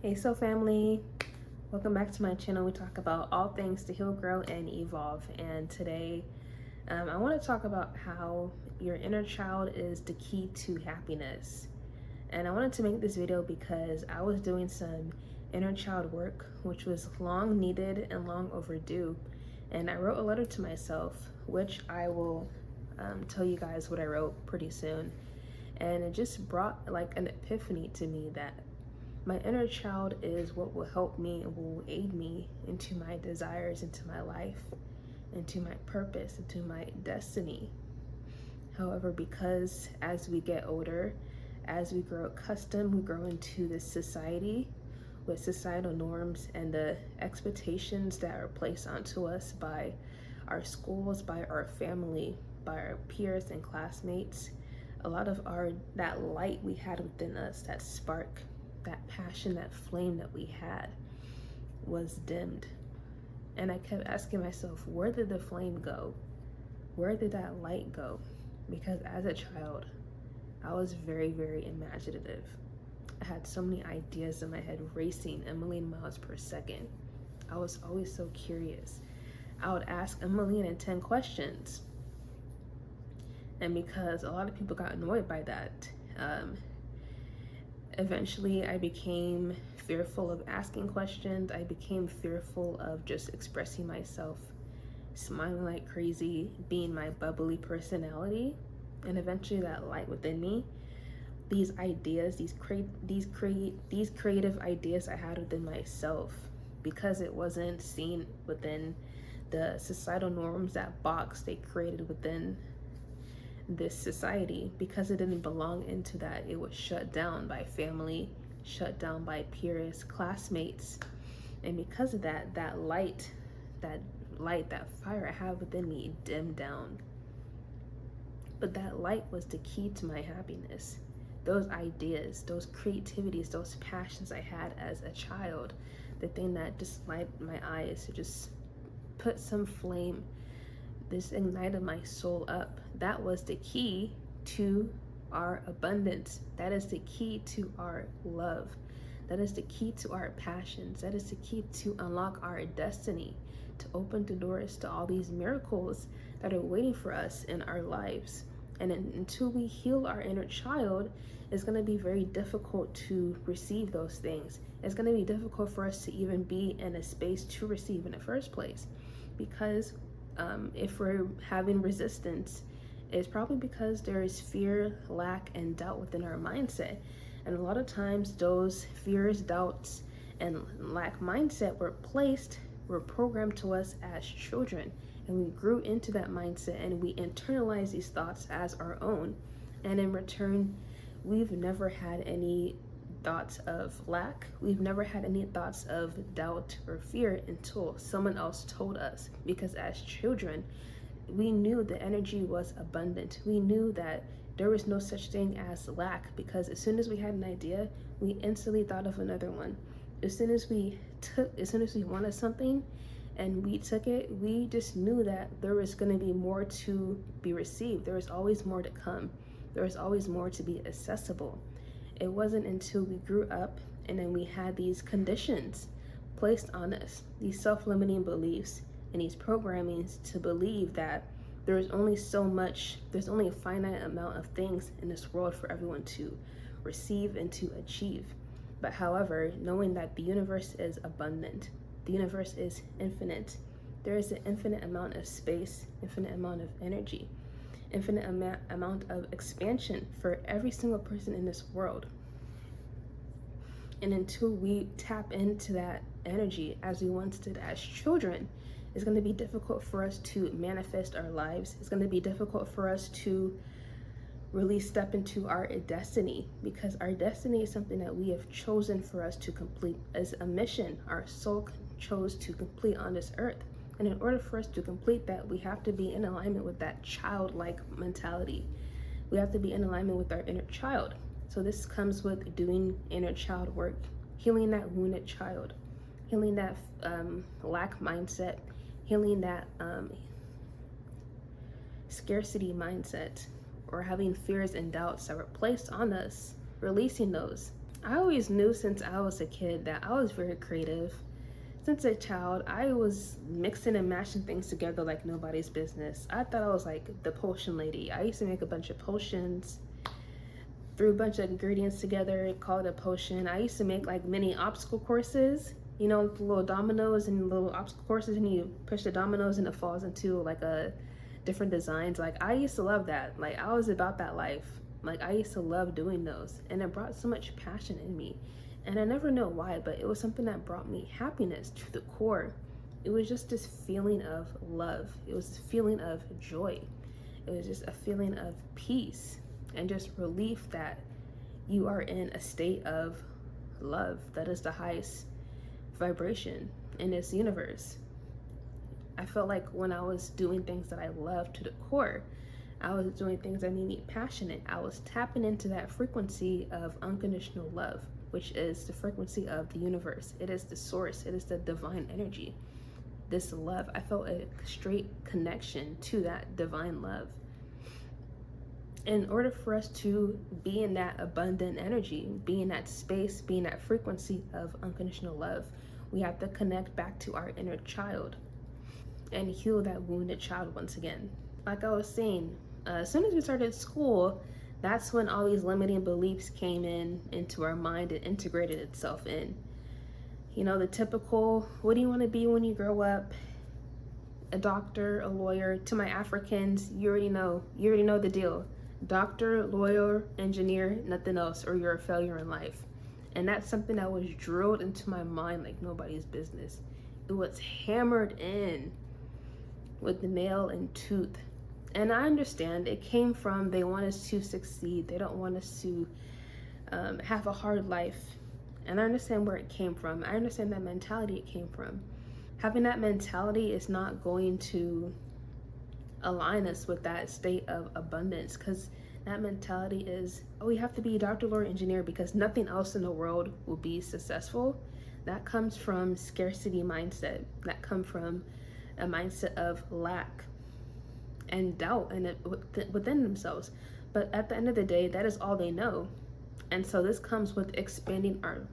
Hey, so family, welcome back to my channel. We talk about all things to heal, grow, and evolve. And today, I want to talk about how your inner child is the key to happiness. And I wanted to make this video because I was doing some inner child work, which was long needed and long overdue. And I wrote a letter to myself, which I will tell you guys what I wrote pretty soon. And it just brought like an epiphany to me that my inner child is what will help me and will aid me into my desires, into my life, into my purpose, into my destiny. However, because as we get older, as we grow accustomed, we grow into this society with societal norms and the expectations that are placed onto us by our schools, by our family, by our peers and classmates. A lot of that light we had within us, that spark, that passion, that flame that we had was dimmed. And I kept asking myself, where did the flame go? Where did that light go? Because as a child, I was very, very imaginative. I had so many ideas in my head racing a million miles per second. I was always so curious. I would ask a million and 10 questions. And because a lot of people got annoyed by that, eventually I became fearful of asking questions. I became fearful of just expressing myself, smiling like crazy, being my bubbly personality. And eventually that light within me, these ideas, these creative ideas I had within myself, because it wasn't seen within the societal norms, that box they created within this society, because it didn't belong into that, it was shut down by family, shut down by peers, classmates. And because of that, that fire I have within me dimmed down. But that light was the key to my happiness. Those ideas, those creativities, those passions I had as a child, the thing that just lighted my eyes, to just put some flame, this ignited my soul up. That was the key to our abundance. That is the key to our love. That is the key to our passions. That is the key to unlock our destiny, to open the doors to all these miracles that are waiting for us in our lives. And until we heal our inner child, it's going to be very difficult to receive those things. It's going to be difficult for us to even be in a space to receive in the first place. Because if we're having resistance, it's probably because there is fear, lack, and doubt within our mindset. And a lot of times those fears, doubts, and lack mindset were programmed to us as children. And we grew into that mindset and we internalized these thoughts as our own. And in return, we've never had any thoughts of lack. We've never had any thoughts of doubt or fear until someone else told us. Because as children, we knew the energy was abundant. We knew that there was no such thing as lack, because as soon as we had an idea, we instantly thought of another one. As soon as we wanted something and we took it, we just knew that there was going to be more to be received. There was always more to come. There was always more to be accessible. It wasn't until we grew up and then we had these conditions placed on us, these self-limiting beliefs and these programmings to believe that there's only a finite amount of things in this world for everyone to receive and to achieve. But however, knowing that the universe is abundant, the universe is infinite, there is an infinite amount of space, infinite amount of energy, infinite amount of expansion for every single person in this world. And until we tap into that energy as we once did as children, it's going to be difficult for us to manifest our lives. It's going to be difficult for us to really step into our destiny, because our destiny is something that we have chosen for us to complete as a mission. Our soul chose to complete on this earth. And in order for us to complete that, we have to be in alignment with that childlike mentality. We have to be in alignment with our inner child. So this comes with doing inner child work, healing that wounded child, healing that lack mindset, healing that scarcity mindset, or having fears and doubts that were placed on us, releasing those. I always knew since I was a kid that I was very creative. Since a child, I was mixing and mashing things together like nobody's business. I thought I was like the potion lady. I used to make a bunch of potions, threw a bunch of ingredients together, called it a potion. I used to make like mini obstacle courses, you know, the little dominoes and little obstacle courses, and you push the dominoes and it falls into like a different designs. Like I used to love that. Like I was about that life. Like I used to love doing those, and it brought so much passion in me. And I never know why, but it was something that brought me happiness to the core. It was just this feeling of love. It was this feeling of joy. It was just a feeling of peace and just relief that you are in a state of love. That is the highest vibration in this universe. I felt like when I was doing things that I loved to the core, I was doing things that made me passionate. I was tapping into that frequency of unconditional love, which is the frequency of the universe. It is the source, it is the divine energy. This love, I felt a straight connection to that divine love. In order for us to be in that abundant energy, be in that space, be in that frequency of unconditional love, we have to connect back to our inner child and heal that wounded child once again. Like I was saying, as soon as we started school, that's when all these limiting beliefs came into our mind and integrated itself in. You know, the typical, what do you want to be when you grow up? A doctor, a lawyer. To my Africans, you already know the deal. Doctor, lawyer, engineer, nothing else, or you're a failure in life. And that's something that was drilled into my mind like nobody's business. It was hammered in with the nail and tooth. And I understand it came from, they want us to succeed. They don't want us to have a hard life. And I understand where it came from. I understand that mentality it came from. Having that mentality is not going to align us with that state of abundance, because that mentality is, oh, you have to be a doctor, lawyer, engineer because nothing else in the world will be successful. That comes from scarcity mindset. That comes from a mindset of lack and doubt and within themselves. But at the end of the day, that is all they know. And so this comes with expanding our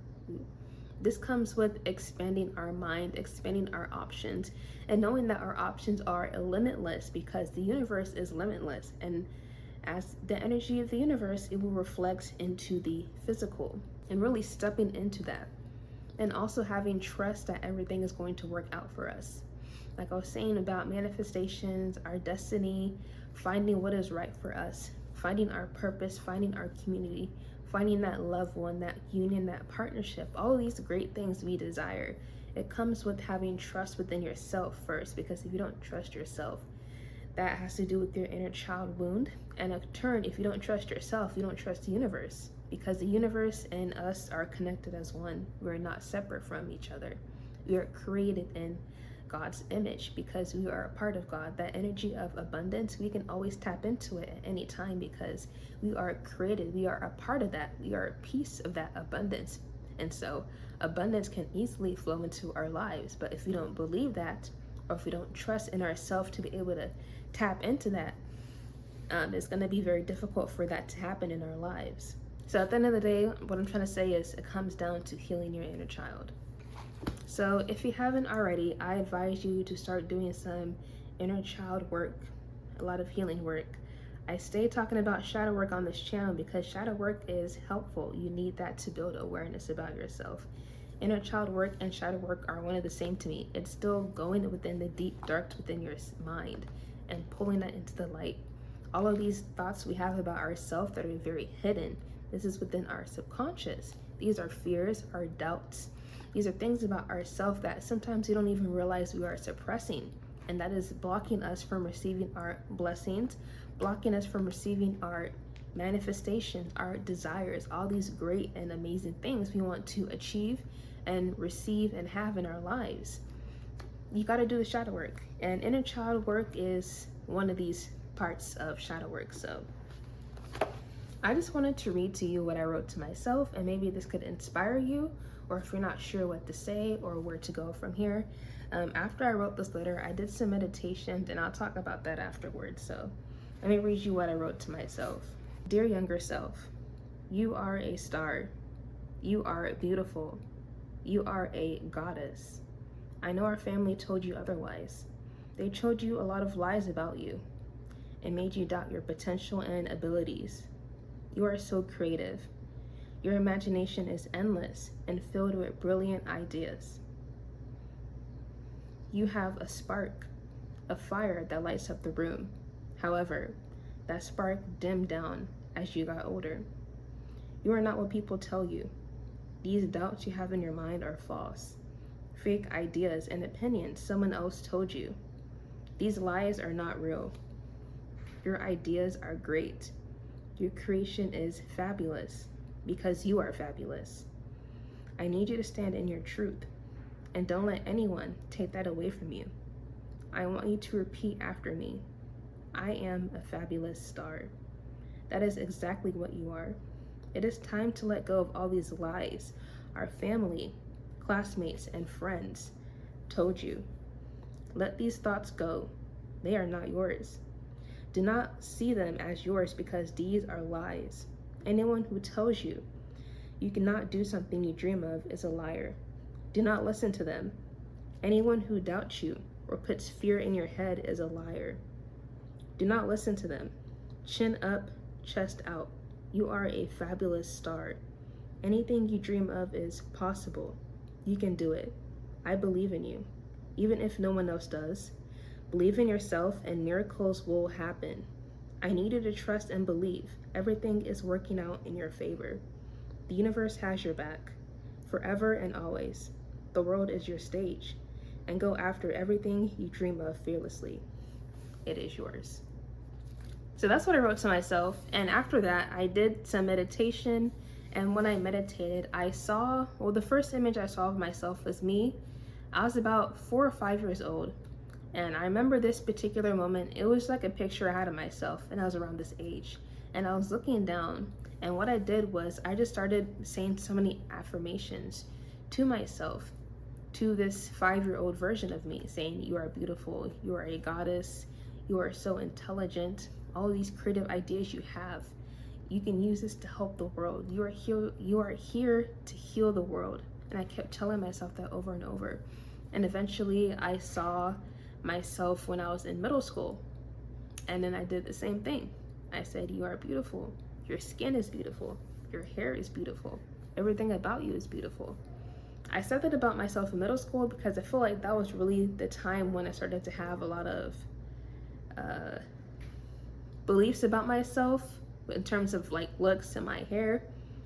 mind, expanding our options, and knowing that our options are limitless, because the universe is limitless. And as the energy of the universe, it will reflect into the physical, and really stepping into that. And also having trust that everything is going to work out for us. Like I was saying about manifestations, our destiny, finding what is right for us, finding our purpose, finding our community, finding that loved one, that union, that partnership, all of these great things we desire. It comes with having trust within yourself first, because if you don't trust yourself, that has to do with your inner child wound. And in turn, if you don't trust yourself, you don't trust the universe, because the universe and us are connected as one. We're not separate from each other. We are created in God's image because we are a part of God. That energy of abundance, we can always tap into it at any time because we are created. We are a part of that. We are a piece of that abundance. And so abundance can easily flow into our lives. But if we don't believe that, or if we don't trust in ourselves to be able to tap into that, it's going to be very difficult for that to happen in our lives. So at the end of the day, what I'm trying to say is it comes down to healing your inner child. So if you haven't already, I advise you to start doing some inner child work, a lot of healing work. I stay talking about shadow work on this channel because shadow work is helpful. You need that to build awareness about yourself. Inner child work and shadow work are one of the same to me. It's still going within the deep darks within your mind and pulling that into the light. All of these thoughts we have about ourselves that are very hidden, this is within our subconscious. These are fears, our doubts. These are things about ourselves that sometimes we don't even realize we are suppressing. And that is blocking us from receiving our blessings, blocking us from receiving our manifestations, our desires, all these great and amazing things we want to achieve and receive and have in our lives. You got to do the shadow work. And inner child work is one of these parts of shadow work. So I just wanted to read to you what I wrote to myself, and maybe this could inspire you, or if you're not sure what to say or where to go from here. After I wrote this letter, I did some meditations, and I'll talk about that afterwards. So let me read you what I wrote to myself. Dear younger self, you are a star. You are beautiful. You are a goddess. I know our family told you otherwise. They told you a lot of lies about you and made you doubt your potential and abilities. You are so creative. Your imagination is endless and filled with brilliant ideas. You have a spark, a fire that lights up the room. However, that spark dimmed down as you got older. You are not what people tell you. These doubts you have in your mind are false. Fake ideas and opinions someone else told you. These lies are not real. Your ideas are great. Your creation is fabulous because you are fabulous. I need you to stand in your truth and don't let anyone take that away from you. I want you to repeat after me. I am a fabulous star. That is exactly what you are. It is time to let go of all these lies our family, classmates, and friends told you. Let these thoughts go. They are not yours. Do not see them as yours because these are lies. Anyone who tells you you cannot do something you dream of is a liar. Do not listen to them. Anyone who doubts you or puts fear in your head is a liar. Do not listen to them. Chin up, chest out. You are a fabulous star. Anything you dream of is possible. You can do it. I believe in you, even if no one else does. Believe in yourself and miracles will happen. I need you to trust and believe. Everything is working out in your favor. The universe has your back, forever and always. The world is your stage, and go after everything you dream of fearlessly. It is yours. So that's what I wrote to myself. And after that, I did some meditation. And when I meditated, I saw, well, the first image I saw of myself was me. I was about 4 or 5 years old. And I remember this particular moment. It was like a picture I had of myself, and I was around this age. And I was looking down. And what I did was I just started saying so many affirmations to myself, to this 5-year-old version of me, saying, you are beautiful, you are a goddess, you are so intelligent, all these creative ideas you have, you can use this to help the world. You are here to heal the world. And I kept telling myself that over and over. And eventually I saw myself when I was in middle school. And then I did the same thing. I said, you are beautiful. Your skin is beautiful. Your hair is beautiful. Everything about you is beautiful. I said that about myself in middle school because I feel like that was really the time when I started to have a lot of beliefs about myself in terms of like looks and my hair,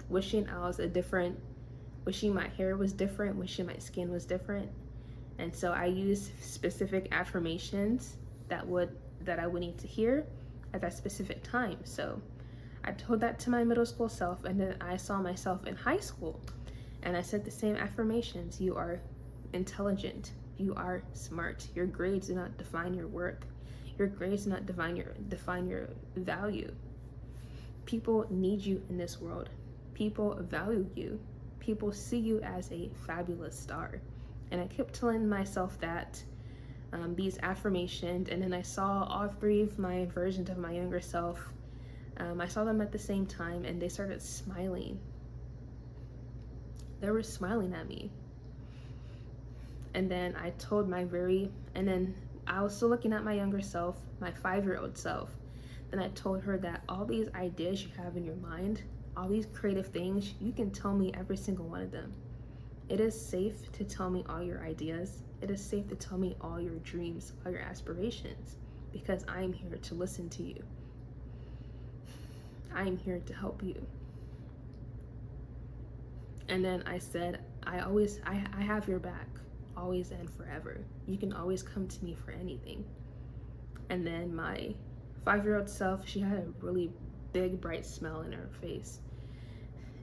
wishing my hair was different, wishing my skin was different. And so I used specific affirmations that I would need to hear at that specific time. So I told that to my middle school self, and then I saw myself in high school and I said the same affirmations. You are intelligent, you are smart, your grades do not define your worth, your grades do not define your value. People need you in this world. People value you. People see you as a fabulous star. And I kept telling myself that, these affirmations, and then I saw all 3 of my versions of my younger self. I saw them at the same time, and they started smiling. They were smiling at me. And then I was still looking at my younger self, my 5-year-old self. Then I told her that all these ideas you have in your mind, all these creative things, you can tell me every single one of them. It is safe to tell me all your ideas. It is safe to tell me all your dreams, all your aspirations, because I am here to listen to you. I am here to help you. And then I said, I have your back, always and forever. You can always come to me for anything. And then my 5-year-old self, she had a really big, bright smile in her face.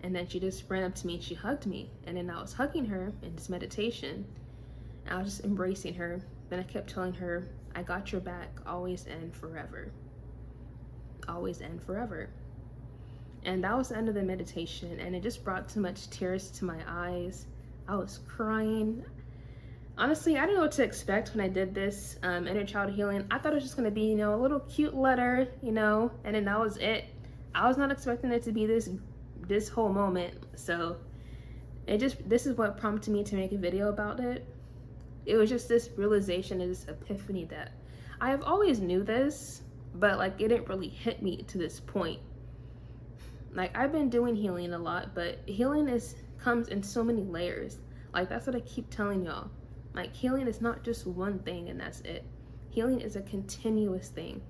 And then she just ran up to me and she hugged me. And then I was hugging her in this meditation. I was just embracing her. Then I kept telling her, I got your back, always and forever. Always and forever. And that was the end of the meditation. And it just brought too much tears to my eyes. I was crying. Honestly, I didn't know what to expect when I did this inner child healing. I thought it was just going to be, a little cute letter, and then that was it. I was not expecting it to be this whole moment. So This is what prompted me to make a video about it. It was just this realization and this epiphany that I have always knew this, but like it didn't really hit me to this point. Like I've been doing healing a lot, but healing comes in so many layers. Like that's what I keep telling y'all. Like healing is not just one thing and that's it. Healing is a continuous thing.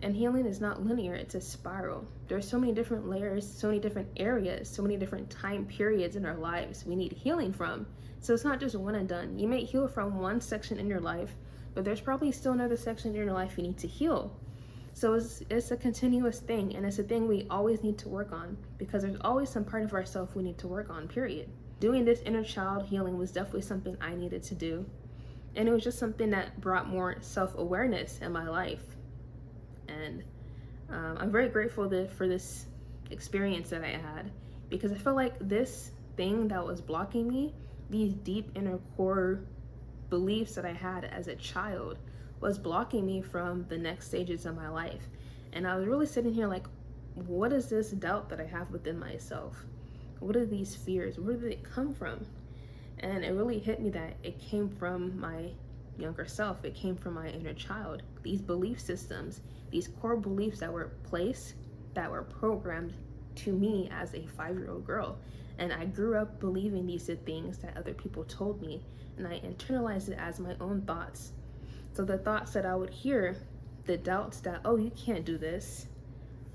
And healing is not linear, it's a spiral. There's so many different layers, so many different areas, so many different time periods in our lives we need healing from. So it's not just one and done. You may heal from one section in your life, but there's probably still another section in your life you need to heal. So it's a continuous thing, and it's a thing we always need to work on, because there's always some part of ourselves we need to work on, period. Doing this inner child healing was definitely something I needed to do. And it was just something that brought more self-awareness in my life. And I'm very grateful for this experience that I had, because I feel like this thing that was blocking me, these deep inner core beliefs that I had as a child, was blocking me from the next stages of my life. And I was really sitting here like, what is this doubt that I have within myself? What are these fears? Where did it come from? And it really hit me that it came from my younger self. It came from my inner child. These belief systems, these core beliefs that were placed, that were programmed to me as a 5-year-old girl. And I grew up believing these things that other people told me, and I internalized it as my own thoughts. So the thoughts that I would hear, the doubts that, oh, you can't do this.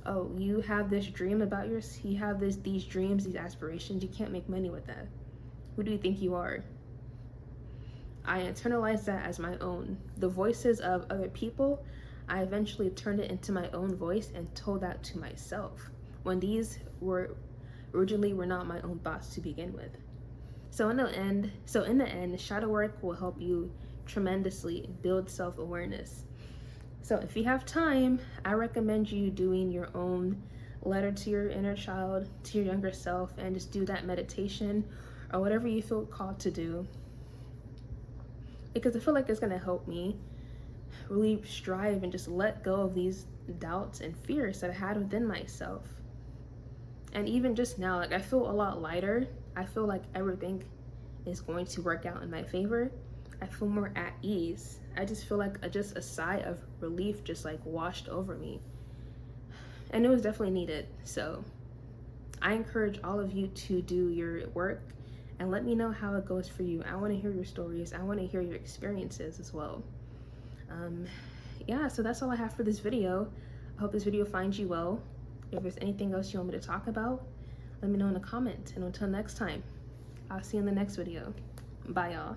Oh, you have this dream about you have these dreams, these aspirations, you can't make money with that. Who do you think you are? I internalized that as my own. The voices of other people, I eventually turned it into my own voice and told that to myself, when these originally were not my own thoughts to begin with. So in the end, shadow work will help you tremendously build self-awareness. So if you have time, I recommend you doing your own letter to your inner child, to your younger self, and just do that meditation or whatever you feel called to do, because I feel like it's going to help me really strive and just let go of these doubts and fears that I had within myself. And even just now, like, I feel a lot lighter. I feel like everything is going to work out in my favor. I feel more at ease. I just feel like just a sigh of relief just like washed over me. And it was definitely needed. So I encourage all of you to do your work and let me know how it goes for you. I want to hear your stories. I want to hear your experiences as well. Yeah, so that's all I have for this video. I hope this video finds you well. If there's anything else you want me to talk about, let me know in the comments. And until next time, I'll see you in the next video. Bye, y'all.